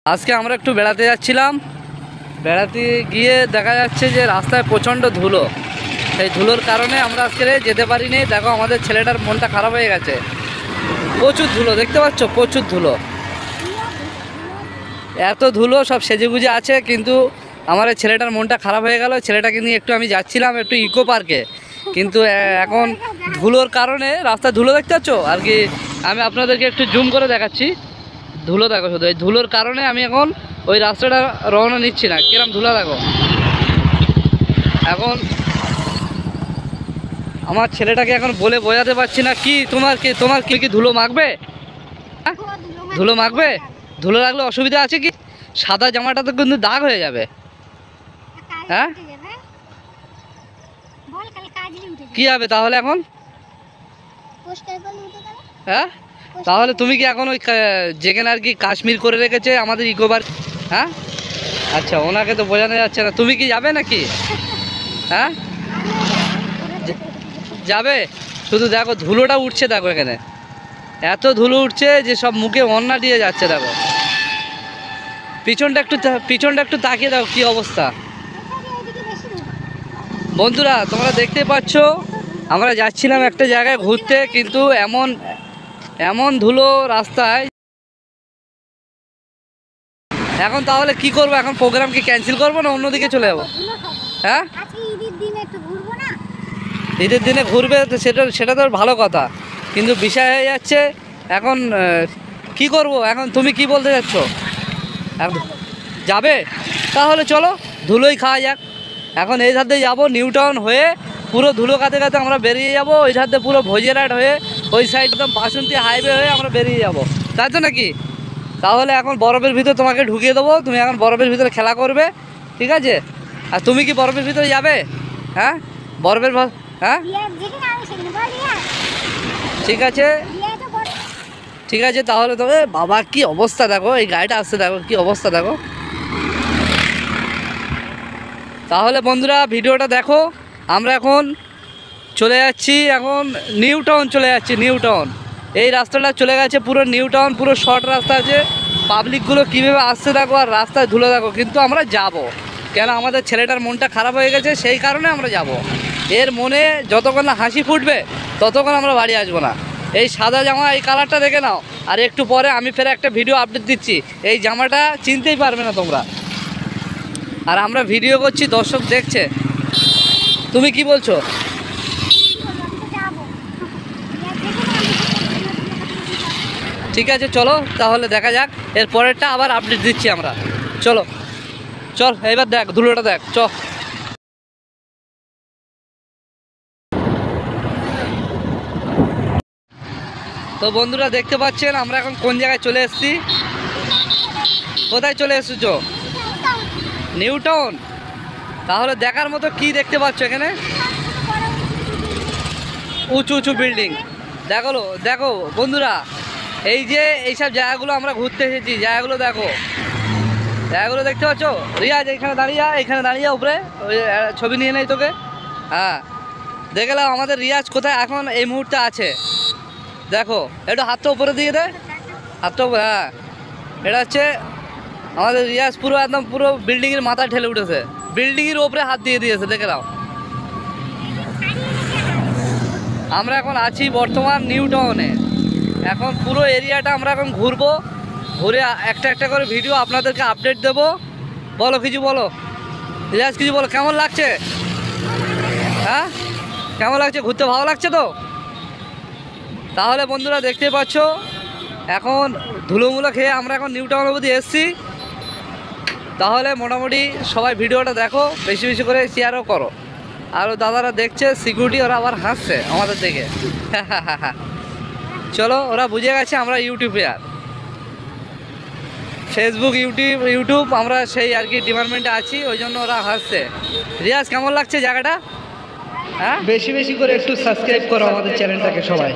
আজকে আমরা একটু বেড়াতে যাচ্ছিলাম। বেড়াতে গিয়ে দেখা যাচ্ছে যে রাস্তায় প্রচণ্ড ধুলো। সেই ধুলোর কারণে আমরা আজকে যেতে পারিনি। দেখো আমাদের ছেলেটার মনটা খারাপ হয়ে গেছে। প্রচুর ধুলো, দেখতে পাচ্ছ, প্রচুর ধুলো। এত ধুলো, সব সেজেগুজে আছে, কিন্তু আমার ছেলেটার মনটা খারাপ হয়ে গেল। ছেলেটাকে নিয়ে একটু আমি যাচ্ছিলাম একটু ইকো পার্কে, কিন্তু এখন ধুলোর কারণে রাস্তায় ধুলো দেখতে পাচ্ছ আর কি। আমি আপনাদেরকে একটু জুম করে দেখাচ্ছি। ধুলো দেখো, শুধু এই ধুলোর কারণে আমি এখন ওই রাস্তাটা রওনা নিচ্ছি না। কিরম ধুলো দেখো। এখন আমার ছেলেটাকে এখন বলে বোঝাতে পারছি না। কি তোমার কি ধুলো মাখবে? হ্যাঁ, ধুলো মাখবে? ধুলো লাগলে অসুবিধা আছে কি? সাদা জামাটা তো কিন্তু দাগ হয়ে যাবে। হ্যাঁ, কি হবে তাহলে এখন? হ্যাঁ, তাহলে তুমি কি এখন ওই যেখানে আর কি কাশ্মীর করে রেখেছে আমাদের ইকোবার, হ্যাঁ, আচ্ছা, ওনাকে তো বোঝানো যাচ্ছে না। তুমি কি যাবে নাকি? হ্যাঁ, যাবে। শুধু দেখো ধুলোটা উঠছে, দেখো এখানে এত ধুলো উঠছে যে সব মুখে ওন্না দিয়ে যাচ্ছে। দেখো পিছনটা একটু তাকিয়ে দাও, কি অবস্থা। বন্ধুরা তোমরা দেখতে পাচ্ছ আমরা যাচ্ছিলাম একটা জায়গায় ঘুরতে, কিন্তু এমন ধুলো রাস্তায়। এখন তাহলে কি করবো? এখন প্রোগ্রাম কি ক্যান্সেল করবো না অন্যদিকে চলে যাবো? হ্যাঁ, ঈদের দিনে ঘুরবে তো সেটা তো ভালো কথা, কিন্তু বিষয় হয়ে যাচ্ছে এখন কি করব। এখন তুমি কি বলতে চাচ্ছ? যাবে? তাহলে চলো ধুলোই খাওয়া যাক। এখন এই ধার দিয়ে যাবো, নিউ টাউন হয়ে পুরো ধুলো কাতে কাতে আমরা বেরিয়ে যাবো। ওই ধার দিয়ে পুরো ভোজেরাট হয়ে ওই সাইড একদম বাসন্তী হাইওয়ে হয়ে আমরা বেরিয়ে যাবো, তাই তো নাকি? তাহলে এখন বরফের ভিতরে তোমাকে ঢুকিয়ে দেবো, তুমি এখন বরফের ভিতরে খেলা করবে, ঠিক আছে? আর তুমি কি বরফের ভিতরে যাবে? হ্যাঁ, বরফের, হ্যাঁ, ঠিক আছে, ঠিক আছে। তাহলে তবে বাবা কি অবস্থা দেখো, এই গাড়িটা আসছে দেখো, কি অবস্থা দেখো। তাহলে বন্ধুরা ভিডিওটা দেখো। আমরা এখন চলে যাচ্ছি, এখন নিউ টাউন চলে যাচ্ছি। নিউ টাউন, এই রাস্তাটা চলে গেছে পুরো নিউ টাউন, পুরো শর্ট রাস্তা আছে। পাবলিকগুলো কীভাবে আসছে দেখো, আর রাস্তায় ধুলো দেখো, কিন্তু আমরা যাব কেন? আমাদের ছেলেটার মনটা খারাপ হয়ে গেছে, সেই কারণে আমরা যাব। এর মনে যতক্ষণ না হাসি ফুটবে ততক্ষণ আমরা বাড়ি আসবো না। এই সাদা জামা, এই কালারটা দেখে নাও, আর একটু পরে আমি ফের একটা ভিডিও আপডেট দিচ্ছি। এই জামাটা চিনতেই পারবে না তোমরা। আর আমরা ভিডিও করছি, দর্শক দেখছে। তুমি কি বলছো? ঠিক আছে, চলো তাহলে দেখা যাক। এর পরেরটা আবার আপডেট দিচ্ছি আমরা। চলো, চল এবার দেখ ধুলোটা দেখ, চ। তো বন্ধুরা দেখতে পাচ্ছেন আমরা এখন কোন জায়গায় চলে এসেছি। কোথায় চলে এসেছো? New town. তাহলে দেখার মতো কি দেখতে পাচ্ছ এখানে? উঁচু উঁচু বিল্ডিং। দেখো বন্ধুরা, এই যে এইসব জায়গাগুলো আমরা ঘুরতে এসেছি, জায়গাগুলো দেখো, জায়গাগুলো দেখতে পাচ্ছ। রিয়াজ এখানে দাঁড়িয়ে উপরে ওই ছবি নিয়ে নেই তোকে। হ্যাঁ, দেখলাম আমাদের রিয়াজ কোথায় এখন এই মুহূর্তে আছে। দেখো একটু হাতটা উপরে দিয়ে দে, হাতটা উপরে। হ্যাঁ, এটা হচ্ছে আমাদের রিয়াজ, পুরো একদম পুরো বিল্ডিংয়ের মাথায় ঠেলে উঠেছে, বিল্ডিংয়ের ওপরে হাত দিয়ে দিয়েছে, দেখে নাও। আমরা এখন আছি বর্তমান নিউ টাউনে। এখন পুরো এরিয়াটা আমরা এখন ঘুরবো, ঘুরে একটা একটা করে ভিডিও আপনাদেরকে আপডেট দেবো। বলো কিছু, বলো রিয়াজ, কিছু বলো। কেমন লাগছে? হ্যাঁ, কেমন লাগছে? ঘুরতে ভালো লাগছে তো? তাহলে বন্ধুরা দেখতে পাচ্ছ এখন ধুলোমুলো খেয়ে আমরা এখন নিউ টাউন অবধি এসেছি। তাহলে মোটামুটি সবাই ভিডিওটা দেখো, বেশি বেশি করে শেয়ারও করো। আরও দাদারা দেখছে, সিকিউরিটি, ওরা আবার হাসছে আমাদের দেখে। চলো, ওরা বুঝে গেছে আমরা ইউটিউবার। ফেসবুক, ইউটিউব আমরা সেই আর কি ডিপার্টমেন্টে আছি, ওই জন্য ওরা হাসছে। রিয়াজ কেমন লাগছে জায়গাটা? হ্যাঁ, বেশি বেশি করে একটু সাবস্ক্রাইব করো আমাদের চ্যানেলটাকে সবাই।